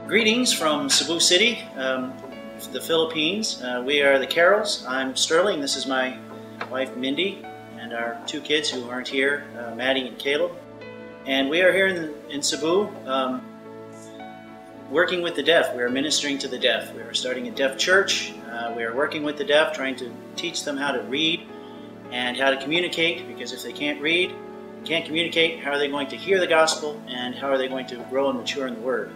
Greetings from Cebu City, the Philippines. We are the Carrolls. I'm Sterling. This is my wife Mindy and our two kids who aren't here, Maddie and Caleb. And we are here in Cebu working with the deaf. We are ministering to the deaf. We are starting a deaf church. We are working with the deaf, trying to teach them how to read and how to communicate, because if they can't read, can't communicate, how are they going to hear the gospel and how are they going to grow and mature in the Word?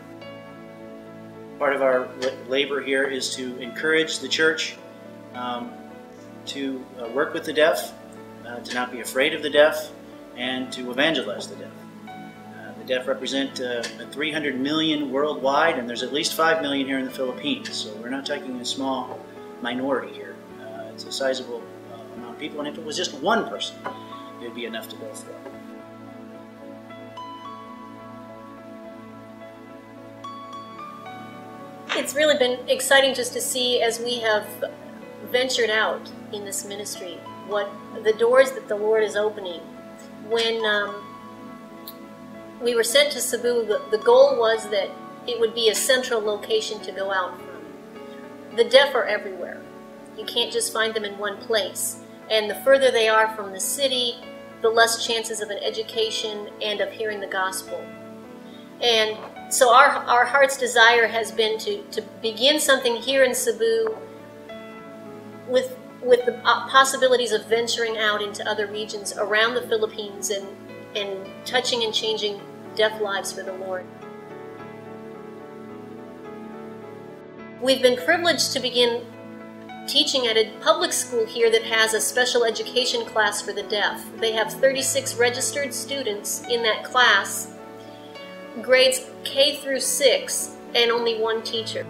Part of our labor here is to encourage the church to work with the deaf, to not be afraid of the deaf, and to evangelize the deaf. The deaf represent 300 million worldwide, and there's at least 5 million here in the Philippines, so we're not taking a small minority here. It's a sizable amount of people, and if it was just one person, it would be enough to go for. It's really been exciting just to see, as we have ventured out in this ministry, what the doors that the Lord is opening. When we were sent to Cebu, the goal was that it would be a central location to go out from. The deaf are everywhere. You can't just find them in one place. And the further they are from the city, the less chances of an education and of hearing the gospel. And so our heart's desire has been to begin something here in Cebu with the possibilities of venturing out into other regions around the Philippines and touching and changing deaf lives for the Lord. We've been privileged to begin teaching at a public school here that has a special education class for the deaf. They have 36 registered students in that class, grades K through 6, and only one teacher.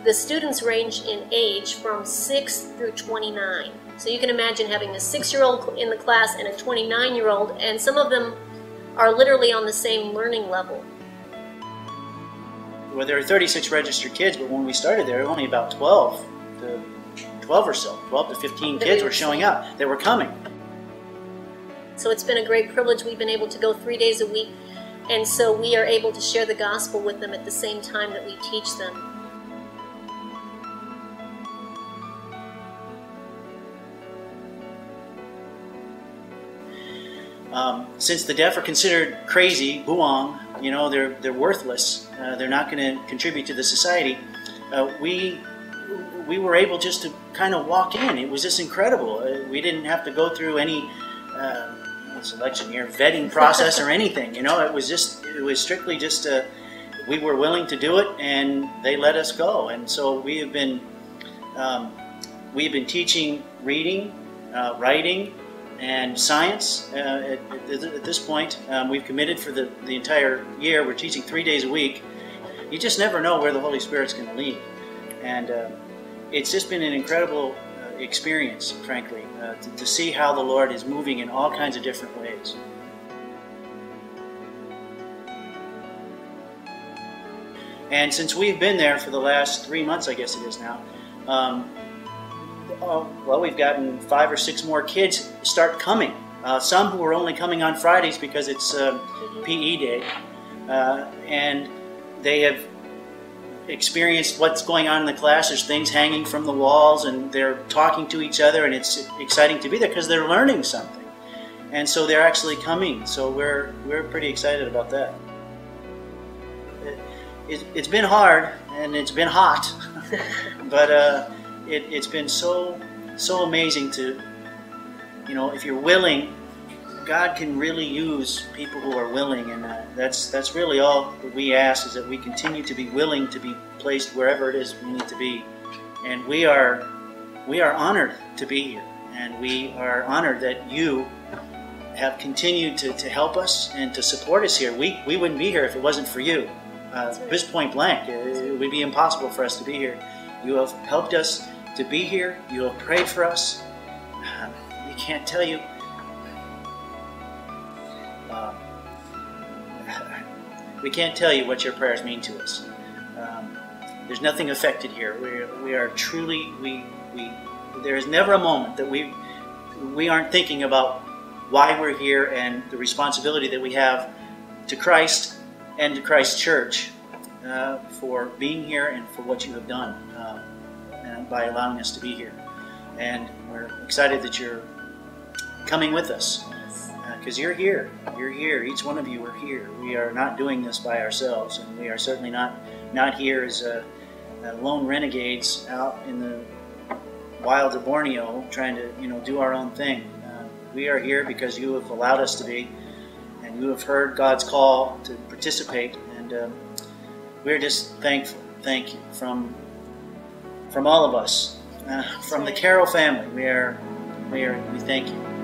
The students range in age from 6 through 29. So you can imagine having a 6-year-old in the class and a 29-year-old, and some of them are literally on the same learning level. Well, there are 36 registered kids, but when we started there were only about 12 or so, 12 to 15 kids were showing up. They were coming. So it's been a great privilege. We've been able to go 3 days a week, and so we are able to share the gospel with them at the same time that we teach them. Since the deaf are considered crazy, buwang, you know, they're worthless, they're not going to contribute to the society, we were able just to kind of walk in. It was just incredible. We didn't have to go through any selection year vetting process or anything. You know, it was strictly just we were willing to do it, and they let us go. And so we have been teaching reading, writing, and science at this point. We've committed for the entire year. We're teaching 3 days a week. You just never know where the Holy Spirit's going to lead, and it's just been an incredible experience, frankly, to see how the Lord is moving in all kinds of different ways. And since we've been there for the last 3 months, I guess it is now, well, we've gotten 5 or 6 more kids start coming. Some who are only coming on Fridays because it's PE day, and they have experienced what's going on in the class. There's things hanging from the walls, and they're talking to each other, and it's exciting to be there because they're learning something. And so they're actually coming. So we're pretty excited about that. It's been hard and it's been hot, but it's been so amazing to, you know, if you're willing, God can really use people who are willing, and that's really all that we ask, is that we continue to be willing to be placed wherever it is we need to be. And we are honored to be here, and we are honored that you have continued to help us and to support us here. We wouldn't be here if it wasn't for you. Just point blank, it would be impossible for us to be here. You have helped us to be here. You have prayed for us. We can't tell you. We can't tell you what your prayers mean to us. There's nothing affected here. We are truly, there is never a moment that we aren't thinking about why we're here and the responsibility that we have to Christ and to Christ's church for being here and for what you have done and by allowing us to be here. And we're excited that you're coming with us because you're here. You're here. Each one of you are here. We are not doing this by ourselves, and we are certainly not here as lone renegades out in the wilds of Borneo trying to do our own thing. We are here because you have allowed us to be, and you have heard God's call to participate, and we're just thankful. Thank you from all of us, from the Carroll family. We thank you.